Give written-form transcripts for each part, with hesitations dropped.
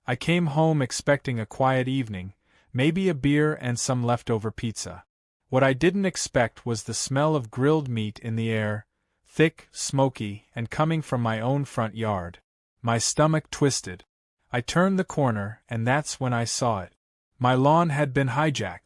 I came home expecting a quiet evening, maybe a beer and some leftover pizza. What I didn't expect was the smell of grilled meat in the air, thick, smoky, and coming from my own front yard. My stomach twisted. I turned the corner, and that's when I saw it. My lawn had been hijacked.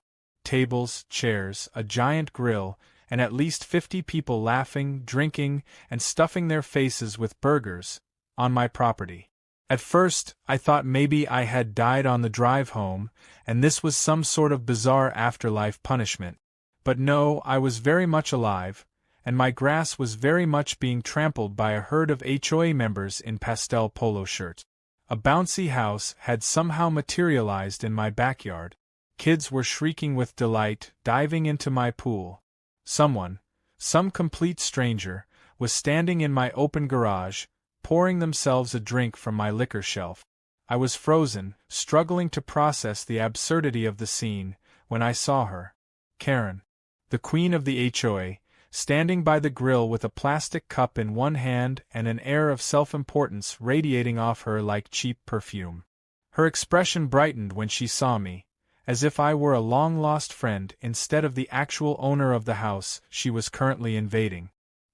Tables, chairs, a giant grill, and at least 50 people laughing, drinking, and stuffing their faces with burgers, on my property. At first, I thought maybe I had died on the drive home, and this was some sort of bizarre afterlife punishment. But no, I was very much alive, and my grass was very much being trampled by a herd of HOA members in pastel polo shirts. A bouncy house had somehow materialized in my backyard. Kids were shrieking with delight, diving into my pool. Someone, some complete stranger, was standing in my open garage, pouring themselves a drink from my liquor shelf. I was frozen, struggling to process the absurdity of the scene, when I saw her. Karen, the queen of the HOA, standing by the grill with a plastic cup in one hand and an air of self-importance radiating off her like cheap perfume. Her expression brightened when she saw me, as if I were a long-lost friend instead of the actual owner of the house she was currently invading.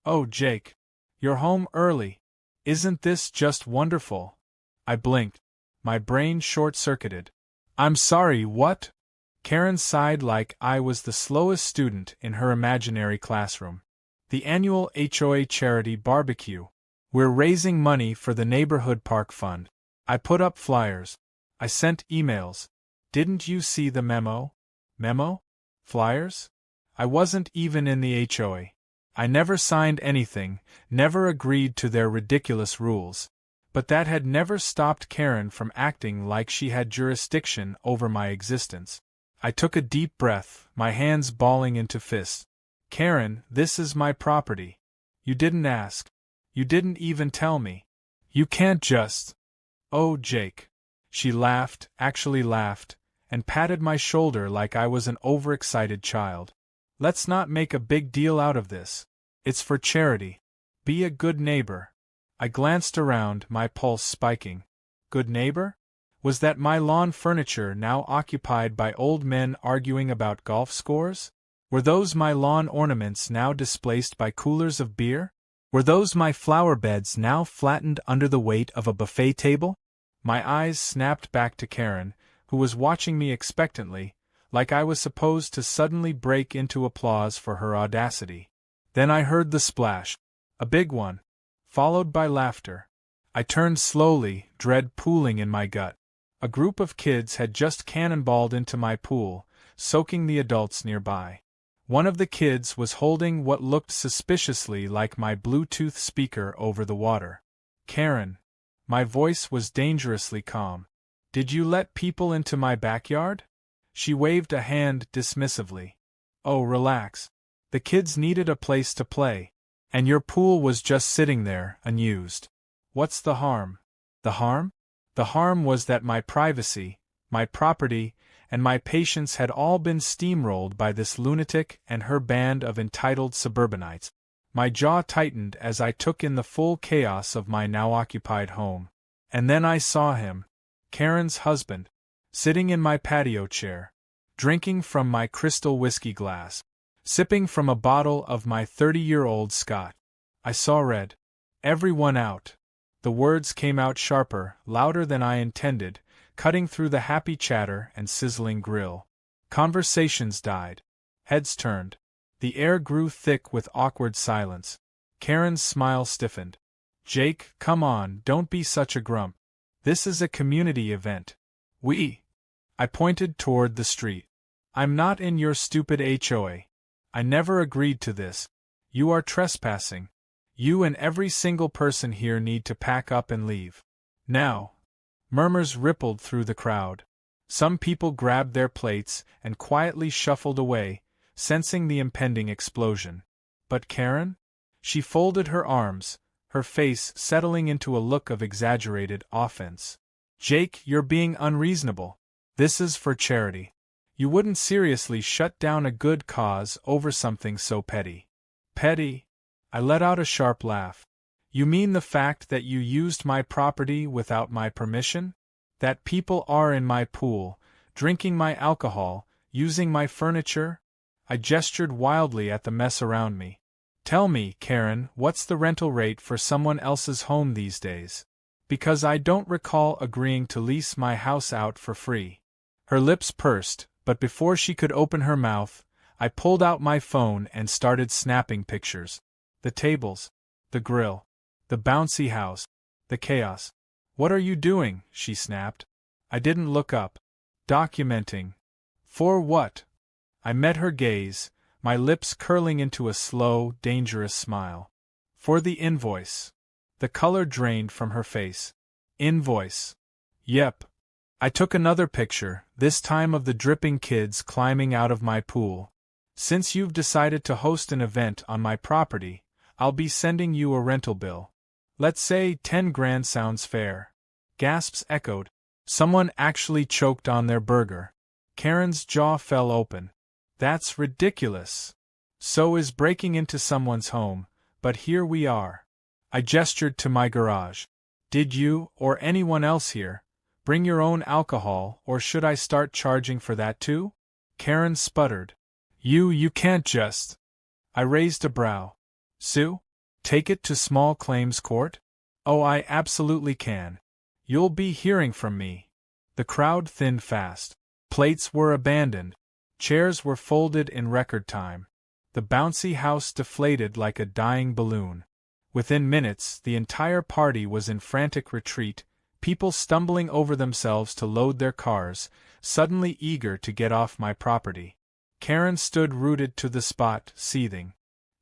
"Oh, Jake. You're home early. Isn't this just wonderful?" I blinked. My brain short-circuited. "I'm sorry, what?" Karen sighed like I was the slowest student in her imaginary classroom. "The annual HOA charity barbecue. We're raising money for the neighborhood park fund. I put up flyers. I sent emails. Didn't you see the memo?" "Memo? Flyers?" I wasn't even in the HOA. I never signed anything, never agreed to their ridiculous rules. But that had never stopped Karen from acting like she had jurisdiction over my existence. I took a deep breath, my hands balling into fists. "Karen, this is my property. You didn't ask. You didn't even tell me. You can't just—" "Oh, Jake." She laughed, actually laughed, and patted my shoulder like I was an overexcited child. "Let's not make a big deal out of this. It's for charity. Be a good neighbor." I glanced around, my pulse spiking. Good neighbor? Was that my lawn furniture now occupied by old men arguing about golf scores? Were those my lawn ornaments now displaced by coolers of beer? Were those my flower beds now flattened under the weight of a buffet table? My eyes snapped back to Karen, who was watching me expectantly, like I was supposed to suddenly break into applause for her audacity. Then I heard the splash. A big one. Followed by laughter. I turned slowly, dread pooling in my gut. A group of kids had just cannonballed into my pool, soaking the adults nearby. One of the kids was holding what looked suspiciously like my Bluetooth speaker over the water. "Karen." My voice was dangerously calm. "Did you let people into my backyard?" She waved a hand dismissively. "Oh, relax. The kids needed a place to play. And your pool was just sitting there, unused. What's the harm?" "The harm?" "The harm was that my privacy, my property, and my patience had all been steamrolled by this lunatic and her band of entitled suburbanites." My jaw tightened as I took in the full chaos of my now-occupied home. And then I saw him, Karen's husband, sitting in my patio chair, drinking from my crystal whiskey glass, sipping from a bottle of my 30-year-old Scotch. I saw red. "Everyone out." The words came out sharper, louder than I intended, cutting through the happy chatter and sizzling grill. Conversations died. Heads turned. The air grew thick with awkward silence. Karen's smile stiffened. "Jake, come on, don't be such a grump. This is a community event. I pointed toward the street. "I'm not in your stupid HOA. I never agreed to this. You are trespassing. You and every single person here need to pack up and leave. Now." Murmurs rippled through the crowd. Some people grabbed their plates and quietly shuffled away, sensing the impending explosion. But Karen? She folded her arms, her face settling into a look of exaggerated offense. "Jake, you're being unreasonable. This is for charity. You wouldn't seriously shut down a good cause over something so petty." "Petty?" I let out a sharp laugh. "You mean the fact that you used my property without my permission? That people are in my pool, drinking my alcohol, using my furniture? I gestured wildly at the mess around me. Tell me, Karen, what's the rental rate for someone else's home these days? Because I don't recall agreeing to lease my house out for free. Her lips pursed, but before she could open her mouth, I pulled out my phone and started snapping pictures. The tables, the grill, the bouncy house, the chaos. What are you doing? She snapped. I didn't look up. Documenting. For what? I met her gaze, my lips curling into a slow, dangerous smile. For the invoice. The color drained from her face. Invoice. Yep. I took another picture, this time of the dripping kids climbing out of my pool. Since you've decided to host an event on my property, I'll be sending you a rental bill. Let's say 10 grand sounds fair. Gasps echoed. Someone actually choked on their burger. Karen's jaw fell open. That's ridiculous. So is breaking into someone's home, but here we are. I gestured to my garage. Did you, or anyone else here, bring your own alcohol, or should I start charging for that too? Karen sputtered. You can't just. I raised a brow. Sue? Take it to small claims court? Oh, I absolutely can. You'll be hearing from me. The crowd thinned fast. Plates were abandoned. Chairs were folded in record time. The bouncy house deflated like a dying balloon. Within minutes, the entire party was in frantic retreat, people stumbling over themselves to load their cars, suddenly eager to get off my property. Karen stood rooted to the spot, seething.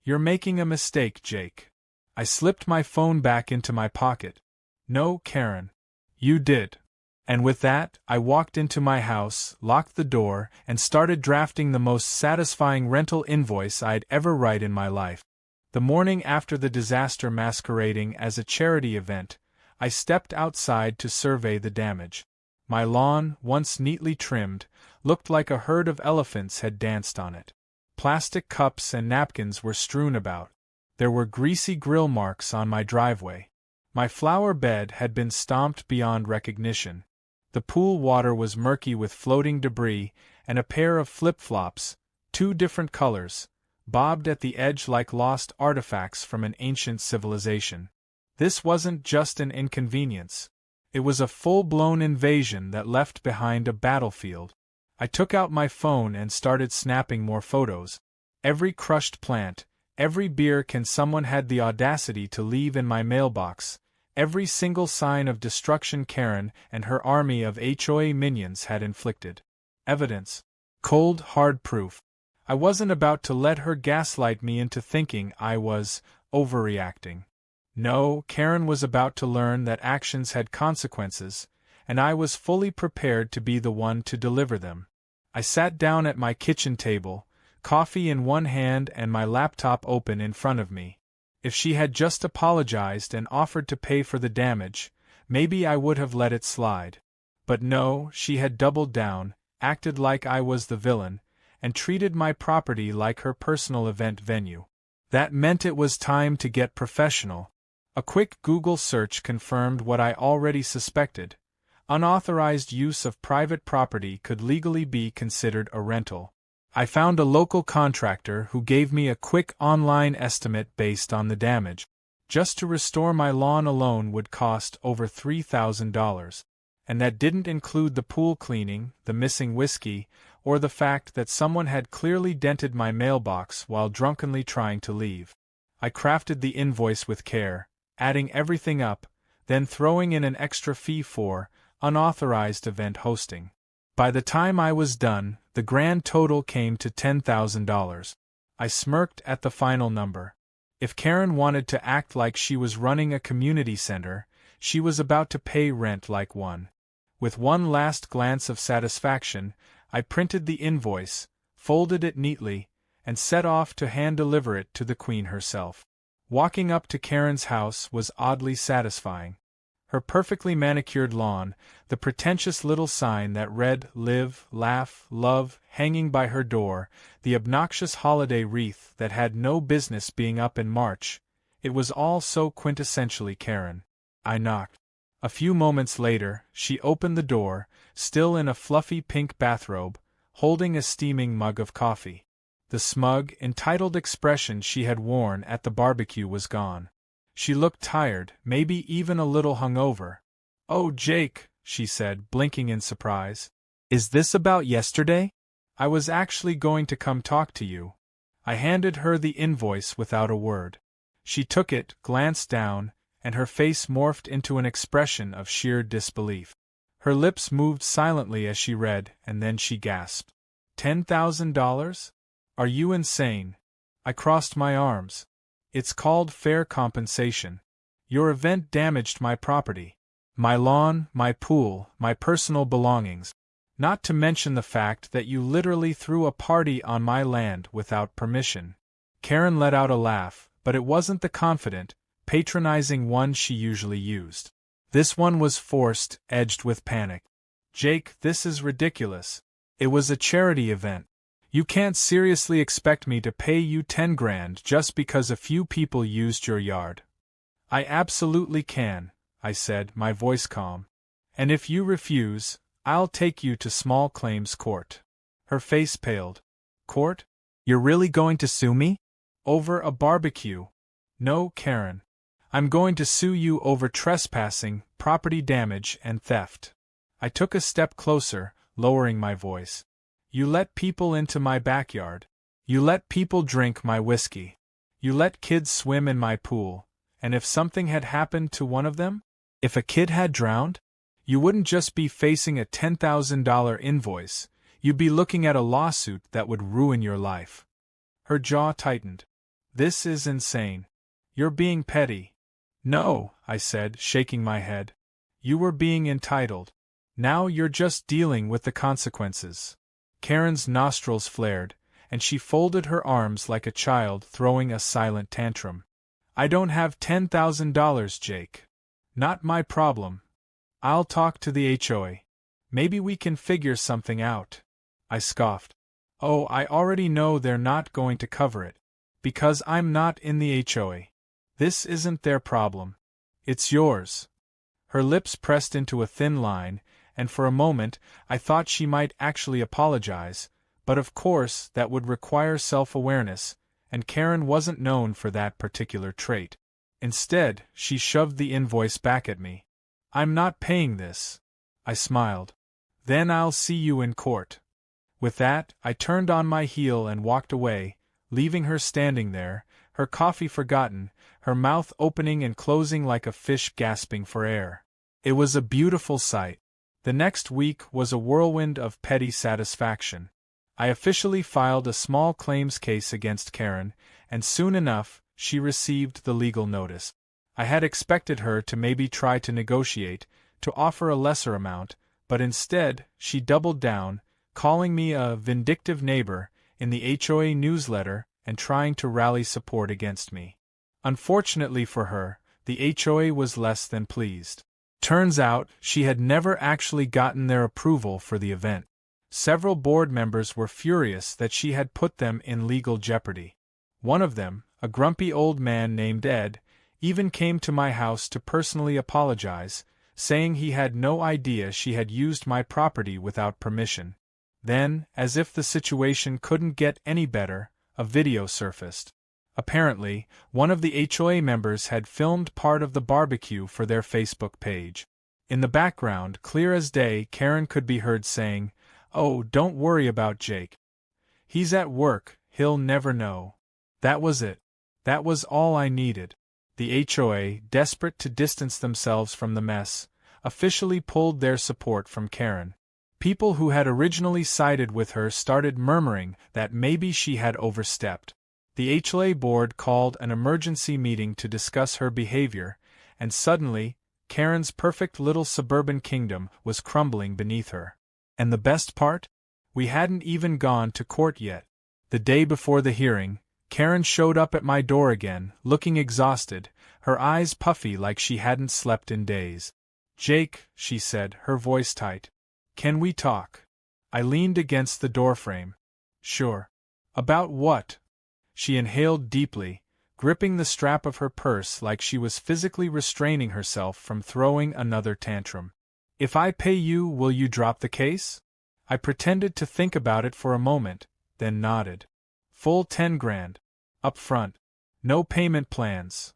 You're making a mistake, Jake. I slipped my phone back into my pocket. No, Karen. You did. And with that, I walked into my house, locked the door, and started drafting the most satisfying rental invoice I'd ever write in my life. The morning after the disaster masquerading as a charity event, I stepped outside to survey the damage. My lawn, once neatly trimmed, looked like a herd of elephants had danced on it. Plastic cups and napkins were strewn about. There were greasy grill marks on my driveway. My flower bed had been stomped beyond recognition. The pool water was murky with floating debris, and a pair of flip-flops, 2 different colors, bobbed at the edge like lost artifacts from an ancient civilization. This wasn't just an inconvenience. It was a full-blown invasion that left behind a battlefield. I took out my phone and started snapping more photos. Every crushed plant, every beer can someone had the audacity to leave in my mailbox, every single sign of destruction Karen and her army of HOA minions had inflicted. Evidence. Cold, hard proof. I wasn't about to let her gaslight me into thinking I was overreacting. No, Karen was about to learn that actions had consequences, and I was fully prepared to be the one to deliver them. I sat down at my kitchen table, coffee in one hand and my laptop open in front of me. If she had just apologized and offered to pay for the damage, maybe I would have let it slide. But no, she had doubled down, acted like I was the villain, and treated my property like her personal event venue. That meant it was time to get professional. A quick Google search confirmed what I already suspected. Unauthorized use of private property could legally be considered a rental. I found a local contractor who gave me a quick online estimate based on the damage. Just to restore my lawn alone would cost over $3,000. And that didn't include the pool cleaning, the missing whiskey, or the fact that someone had clearly dented my mailbox while drunkenly trying to leave. I crafted the invoice with care, adding everything up, then throwing in an extra fee for unauthorized event hosting. By the time I was done, the grand total came to $10,000. I smirked at the final number. If Karen wanted to act like she was running a community center, she was about to pay rent like one. With one last glance of satisfaction, I printed the invoice, folded it neatly, and set off to hand-deliver it to the Queen herself. Walking up to Karen's house was oddly satisfying. Her perfectly manicured lawn, the pretentious little sign that read "Live, Laugh, Love" hanging by her door, the obnoxious holiday wreath that had no business being up in March, it was all so quintessentially Karen. I knocked. A few moments later, she opened the door, still in a fluffy pink bathrobe, holding a steaming mug of coffee. The smug, entitled expression she had worn at the barbecue was gone. She looked tired, maybe even a little hungover. "Oh, Jake," she said, blinking in surprise. "Is this about yesterday? I was actually going to come talk to you." I handed her the invoice without a word. She took it, glanced down, and her face morphed into an expression of sheer disbelief. Her lips moved silently as she read, and then she gasped. $10,000? Are you insane? I crossed my arms. It's called fair compensation. Your event damaged my property. My lawn, my pool, my personal belongings. Not to mention the fact that you literally threw a party on my land without permission. Karen let out a laugh, but it wasn't the confident, patronizing one she usually used. This one was forced, edged with panic. "Jake, this is ridiculous. It was a charity event. You can't seriously expect me to pay you 10 grand just because a few people used your yard." "I absolutely can," I said, my voice calm. "And if you refuse, I'll take you to small claims court." Her face paled. "Court? You're really going to sue me? Over a barbecue?" "No, Karen. I'm going to sue you over trespassing, property damage, and theft." I took a step closer, lowering my voice. "You let people into my backyard. You let people drink my whiskey. You let kids swim in my pool, and if something had happened to one of them? If a kid had drowned? You wouldn't just be facing a $10,000 invoice, you'd be looking at a lawsuit that would ruin your life." Her jaw tightened. "This is insane. You're being petty." "No," I said, shaking my head. "You were being entitled. Now you're just dealing with the consequences." Karen's nostrils flared, and she folded her arms like a child throwing a silent tantrum. "I don't have $10,000, Jake. Not my problem. I'll talk to the HOA. Maybe we can figure something out." I scoffed. "Oh, I already know they're not going to cover it. Because I'm not in the HOA. This isn't their problem. It's yours." Her lips pressed into a thin line, and for a moment I thought she might actually apologize, but of course that would require self-awareness, and Karen wasn't known for that particular trait. Instead, she shoved the invoice back at me. "I'm not paying this." I smiled. "Then I'll see you in court." With that, I turned on my heel and walked away, leaving her standing there, her coffee forgotten, her mouth opening and closing like a fish gasping for air. It was a beautiful sight. The next week was a whirlwind of petty satisfaction. I officially filed a small claims case against Karen, and soon enough, she received the legal notice. I had expected her to maybe try to negotiate, to offer a lesser amount, but instead, she doubled down, calling me a vindictive neighbor in the HOA newsletter and trying to rally support against me. Unfortunately for her, the HOA was less than pleased. Turns out, she had never actually gotten their approval for the event. Several board members were furious that she had put them in legal jeopardy. One of them, a grumpy old man named Ed, even came to my house to personally apologize, saying he had no idea she had used my property without permission. Then, as if the situation couldn't get any better, a video surfaced. Apparently, one of the HOA members had filmed part of the barbecue for their Facebook page. In the background, clear as day, Karen could be heard saying, "Oh, don't worry about Jake. He's at work, he'll never know." That was it. That was all I needed. The HOA, desperate to distance themselves from the mess, officially pulled their support from Karen. People who had originally sided with her started murmuring that maybe she had overstepped. The HOA board called an emergency meeting to discuss her behavior, and suddenly, Karen's perfect little suburban kingdom was crumbling beneath her. And the best part? We hadn't even gone to court yet. The day before the hearing, Karen showed up at my door again, looking exhausted, her eyes puffy like she hadn't slept in days. "Jake," she said, her voice tight. "Can we talk?" I leaned against the doorframe. "Sure. About what?" She inhaled deeply, gripping the strap of her purse like she was physically restraining herself from throwing another tantrum. "If I pay you, will you drop the case?" I pretended to think about it for a moment, then nodded. "Full 10 grand. Up front. No payment plans."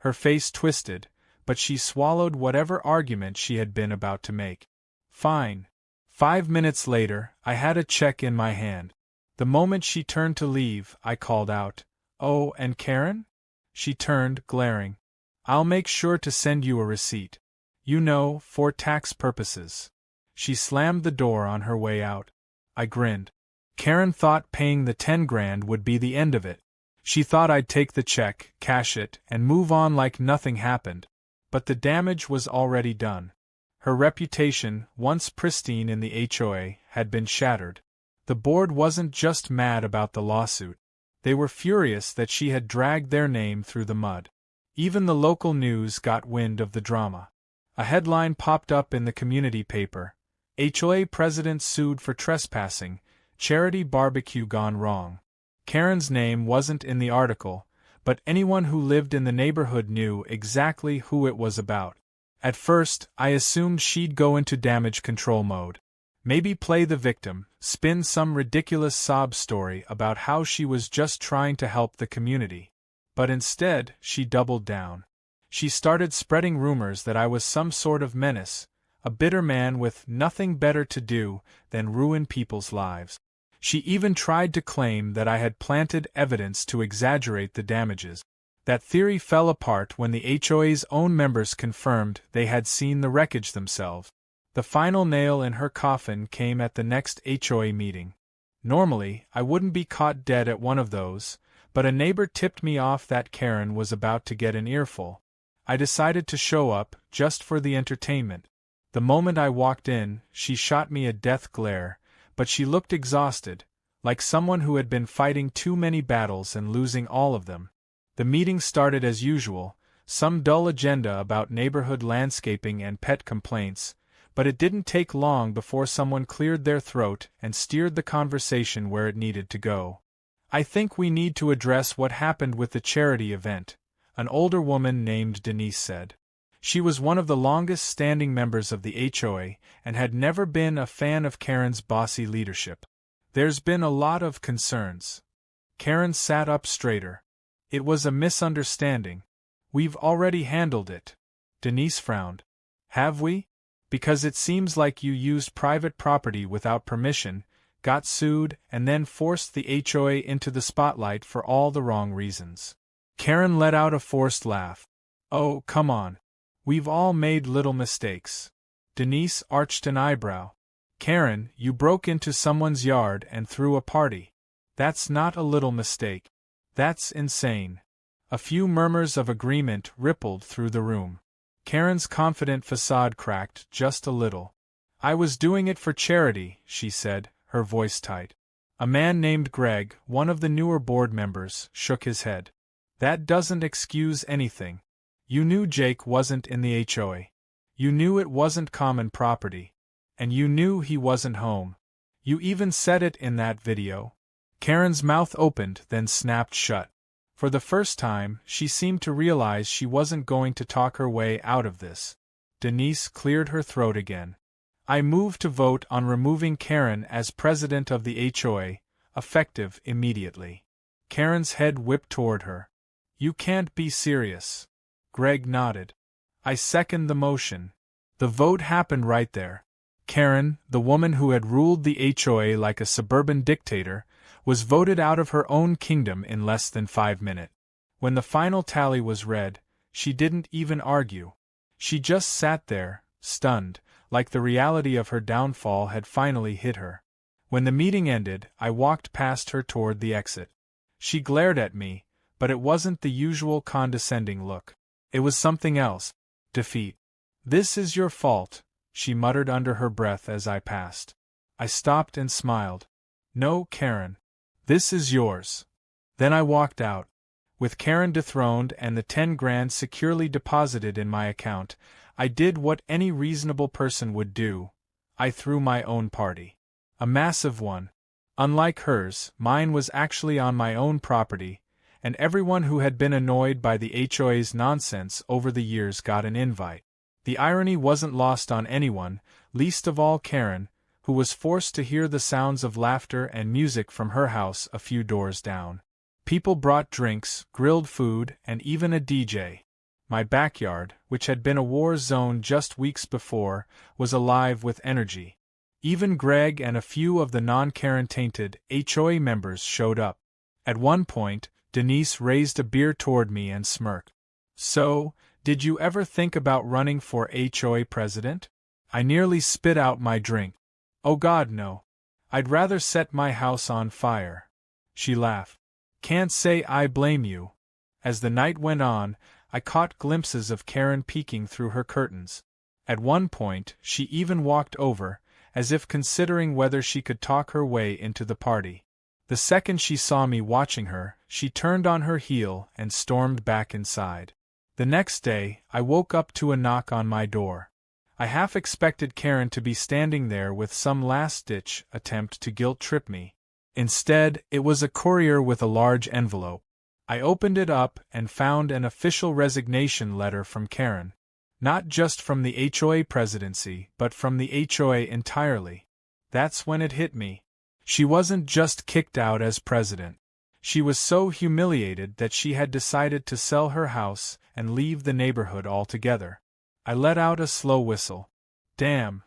Her face twisted, but she swallowed whatever argument she had been about to make. "Fine." 5 minutes later, I had a check in my hand. The moment she turned to leave, I called out, "Oh, and Karen?" She turned, glaring. "I'll make sure to send you a receipt. You know, for tax purposes." She slammed the door on her way out. I grinned. Karen thought paying the 10 grand would be the end of it. She thought I'd take the check, cash it, and move on like nothing happened. But the damage was already done. Her reputation, once pristine in the HOA, had been shattered. The board wasn't just mad about the lawsuit. They were furious that she had dragged their name through the mud. Even the local news got wind of the drama. A headline popped up in the community paper: "HOA president sued for trespassing, charity barbecue gone wrong." Karen's name wasn't in the article, but anyone who lived in the neighborhood knew exactly who it was about. At first, I assumed she'd go into damage control mode. Maybe play the victim, spin some ridiculous sob story about how she was just trying to help the community. But instead, she doubled down. She started spreading rumors that I was some sort of menace, a bitter man with nothing better to do than ruin people's lives. She even tried to claim that I had planted evidence to exaggerate the damages. That theory fell apart when the HOA's own members confirmed they had seen the wreckage themselves. The final nail in her coffin came at the next HOA meeting. Normally, I wouldn't be caught dead at one of those, but a neighbor tipped me off that Karen was about to get an earful. I decided to show up, just for the entertainment. The moment I walked in, she shot me a death glare, but she looked exhausted, like someone who had been fighting too many battles and losing all of them. The meeting started as usual, some dull agenda about neighborhood landscaping and pet complaints, but it didn't take long before someone cleared their throat and steered the conversation where it needed to go. "I think we need to address what happened with the charity event," an older woman named Denise said. She was one of the longest-standing members of the HOA and had never been a fan of Karen's bossy leadership. "There's been a lot of concerns." Karen sat up straighter. "It was a misunderstanding. We've already handled it." Denise frowned. "Have we? Because it seems like you used private property without permission, got sued, and then forced the HOA into the spotlight for all the wrong reasons." Karen let out a forced laugh. "Oh, come on. We've all made little mistakes." Denise arched an eyebrow. "Karen, you broke into someone's yard and threw a party. That's not a little mistake. That's insane." A few murmurs of agreement rippled through the room. Karen's confident facade cracked just a little. "I was doing it for charity," she said, her voice tight. A man named Greg, one of the newer board members, shook his head. "That doesn't excuse anything. You knew Jake wasn't in the HOA. You knew it wasn't common property. And you knew he wasn't home. You even said it in that video." Karen's mouth opened, then snapped shut. For the first time, she seemed to realize she wasn't going to talk her way out of this. Denise cleared her throat again. "I move to vote on removing Karen as president of the HOA, effective immediately." Karen's head whipped toward her. "You can't be serious." Greg nodded. "I second the motion." The vote happened right there. Karen, the woman who had ruled the HOA like a suburban dictator, was voted out of her own kingdom in less than 5 minutes. When the final tally was read, she didn't even argue. She just sat there, stunned, like the reality of her downfall had finally hit her. When the meeting ended, I walked past her toward the exit. She glared at me, but it wasn't the usual condescending look. It was something else. Defeat. "This is your fault," she muttered under her breath as I passed. I stopped and smiled. "No, Karen. This is yours." Then I walked out. With Karen dethroned and the 10 grand securely deposited in my account, I did what any reasonable person would do. I threw my own party. A massive one. Unlike hers, mine was actually on my own property, and everyone who had been annoyed by the HOA's nonsense over the years got an invite. The irony wasn't lost on anyone, least of all Karen, who was forced to hear the sounds of laughter and music from her house a few doors down. People brought drinks, grilled food, and even a DJ. My backyard, which had been a war zone just weeks before, was alive with energy. Even Greg and a few of the non-Karen-tainted HOA members showed up. At one point, Denise raised a beer toward me and smirked. "So, did you ever think about running for HOA president?" I nearly spit out my drink. "Oh God, no. I'd rather set my house on fire." She laughed. "Can't say I blame you." As the night went on, I caught glimpses of Karen peeking through her curtains. At one point, she even walked over, as if considering whether she could talk her way into the party. The second she saw me watching her, she turned on her heel and stormed back inside. The next day, I woke up to a knock on my door. I half expected Karen to be standing there with some last-ditch attempt to guilt-trip me. Instead, it was a courier with a large envelope. I opened it up and found an official resignation letter from Karen. Not just from the HOA presidency, but from the HOA entirely. That's when it hit me. She wasn't just kicked out as president. She was so humiliated that she had decided to sell her house and leave the neighborhood altogether. I let out a slow whistle. Damn.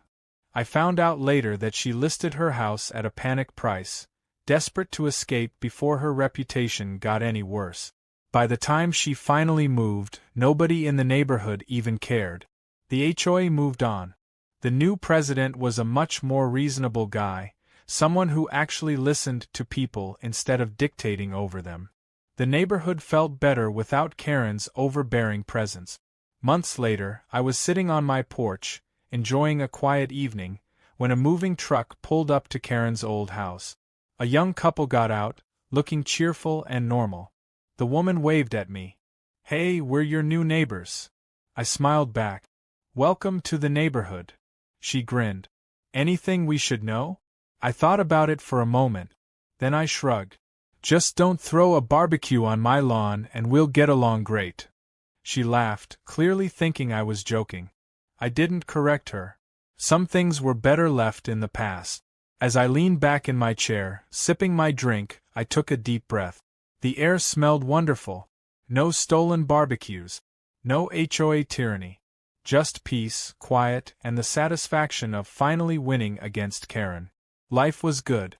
I found out later that she listed her house at a panic price, desperate to escape before her reputation got any worse. By the time she finally moved, nobody in the neighborhood even cared. The HOA moved on. The new president was a much more reasonable guy, someone who actually listened to people instead of dictating over them. The neighborhood felt better without Karen's overbearing presence. Months later, I was sitting on my porch, enjoying a quiet evening, when a moving truck pulled up to Karen's old house. A young couple got out, looking cheerful and normal. The woman waved at me. "Hey, we're your new neighbors." I smiled back. "Welcome to the neighborhood." She grinned. "Anything we should know?" I thought about it for a moment. Then I shrugged. "Just don't throw a barbecue on my lawn and we'll get along great." She laughed, clearly thinking I was joking. I didn't correct her. Some things were better left in the past. As I leaned back in my chair, sipping my drink, I took a deep breath. The air smelled wonderful. No stolen barbecues. No HOA tyranny. Just peace, quiet, and the satisfaction of finally winning against Karen. Life was good.